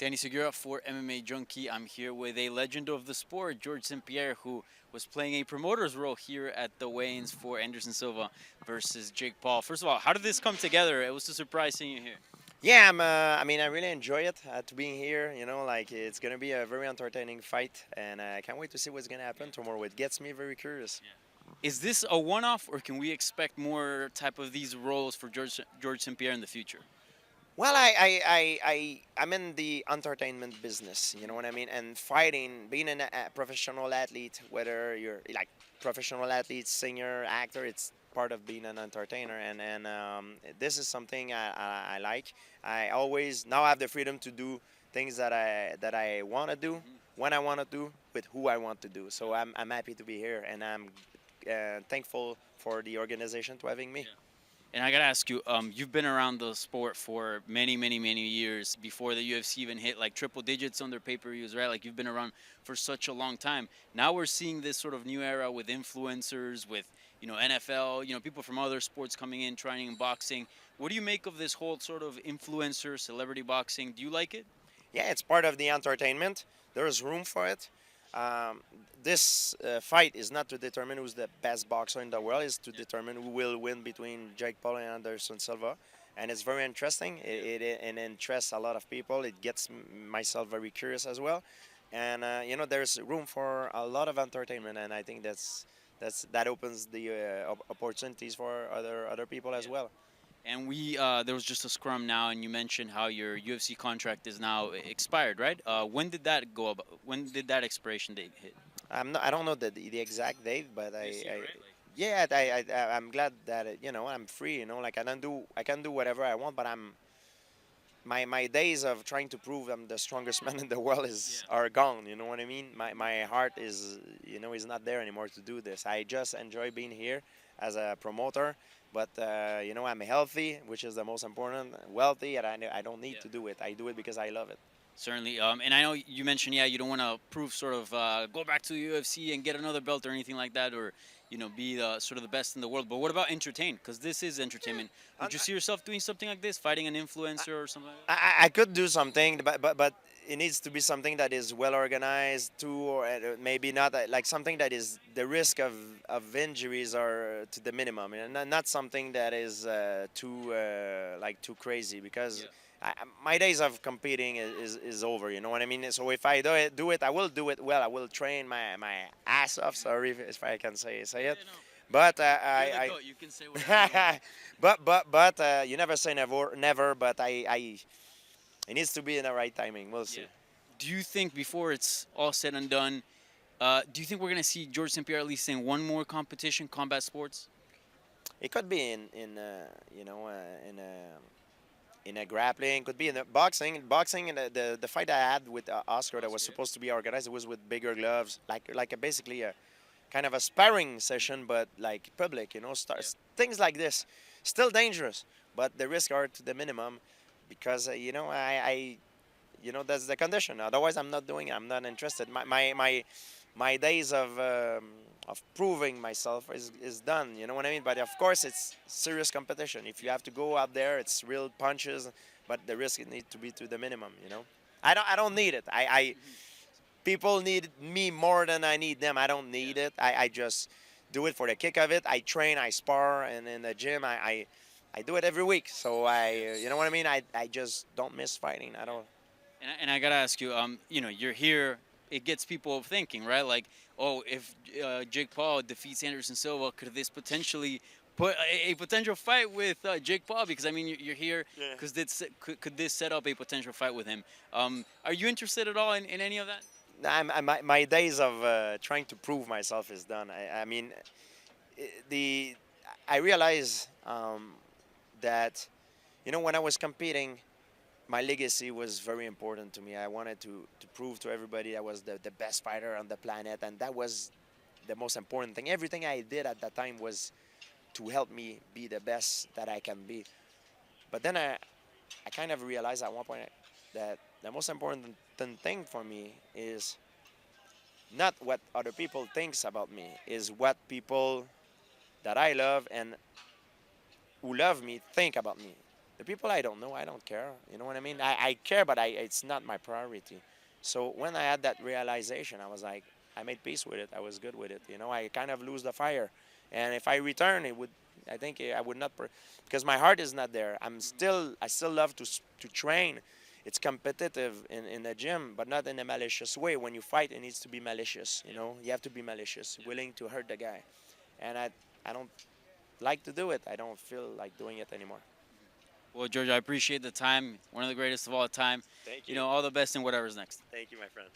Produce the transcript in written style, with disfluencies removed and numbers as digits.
Danny Segura for MMA Junkie. I'm here with a legend of the sport, George St-Pierre, who was playing a promoter's role here at the weigh-ins for Anderson Silva versus Jake Paul. First of all, how did this come together? It was a surprise seeing you here. Yeah, I mean, I really enjoy it to being here. Like it's gonna be a very entertaining fight, and I can't wait to see what's gonna happen tomorrow. It gets me very curious. Is this a one-off, or can we expect more type of these roles for George St-Pierre in the future? Well, I'm in the entertainment business. You know what I mean? And fighting, being a professional athlete, whether you're like professional athlete, singer, actor, it's part of being an entertainer. And this is something I like. I always now have the freedom to do things that I want to do when I want to do with who I want to do. So I'm happy to be here, and I'm thankful for the organization to having me. And I gotta ask you, you've been around the sport for many, many, many years before the UFC even hit like triple digits on their pay-per-views, right? Like you've been around for such a long time. Now we're seeing this sort of new era with influencers, with NFL, people from other sports coming in, trying boxing. What do you make of this whole sort of influencer, celebrity boxing? Do you like it? Yeah, it's part of the entertainment. There is room for it. Um, this fight is not to determine who's the best boxer in the world. It's to determine who will win between Jake Paul and Anderson Silva. And it's very interesting. It interests a lot of people. It gets myself very curious as well. And there's room for a lot of entertainment. And I think that opens the opportunities for other people as well. And there was just a scrum now, and you mentioned how your UFC contract is now expired, right? When did that go about? When did that expiration date hit? I don't know the exact date, but This year, right? yeah, I'm glad that I'm free. Like I can do whatever I want, but my days of trying to prove I'm the strongest man in the world are gone. You know what I mean? My heart is not there anymore to do this. I just enjoy being here as a promoter, but I'm healthy, which is the most important. Wealthy, and I don't need to do it. I do it because I love it. Certainly. And I know you mentioned, you don't want to prove sort of go back to the UFC and get another belt or anything like that, or be the sort of the best in the world. But what about entertain? Because this is entertainment. Would you see yourself doing something like this, fighting an influencer or something like that? I could do something, but it needs to be something that is well organized too, or maybe not like something that is the risk of injuries are to the minimum, and not something that is too crazy because. My days of competing is over, you know what I mean? So if I do it, I will do it well. I will train my ass off. Sorry if I can say it. Yeah, no. But You can say whatever you want. but you never say never. But it needs to be in the right timing. We'll see. Yeah. Do you think before it's all said and done, do you think we're gonna see George St-Pierre at least in one more competition, combat sports? It could be in a grappling, could be in a boxing. Boxing, and the fight I had with Oscar that was supposed to be organized, it was with bigger gloves, basically a kind of a sparring session, but like public, things like this. Still dangerous, but the risks are to the minimum because that's the condition. Otherwise, I'm not doing it. I'm not interested. My days of proving myself is done. You know what I mean? But of course, it's serious competition. If you have to go out there, it's real punches, but the risk needs to be to the minimum. I don't need it. People need me more than I need them. I don't need it. I just do it for the kick of it. I train, I spar, and in the gym, I do it every week. So you know what I mean? I just don't miss fighting. I don't. And I gotta ask you, you're here. It gets people thinking, right? Like, oh, if Jake Paul defeats Anderson Silva, could this potentially put a potential fight with Jake Paul? Because I mean, you're here because could this set up a potential fight with him? Are you interested at all in any of that? My days of trying to prove myself is done. I mean, the I realize that when I was competing, my legacy was very important to me. I wanted to prove to everybody I was the best fighter on the planet, and that was the most important thing. Everything I did at that time was to help me be the best that I can be. But then I kind of realized at one point that the most important thing for me is not what other people thinks about me, is what people that I love and who love me think about me. The people I don't know, I don't care. You know what I mean? I care, but it's not my priority. So when I had that realization, I was like, I made peace with it. I was good with it. You know, I kind of lose the fire. And if I return, it would, I think I would not, because my heart is not there. I still love to train. It's competitive in the gym, but not in a malicious way. When you fight, it needs to be malicious. You know, you have to be malicious, willing to hurt the guy. And I don't like to do it. I don't feel like doing it anymore. Well, George, I appreciate the time. One of the greatest of all time. Thank You you. know, all the best in whatever's next. Thank you, my friend.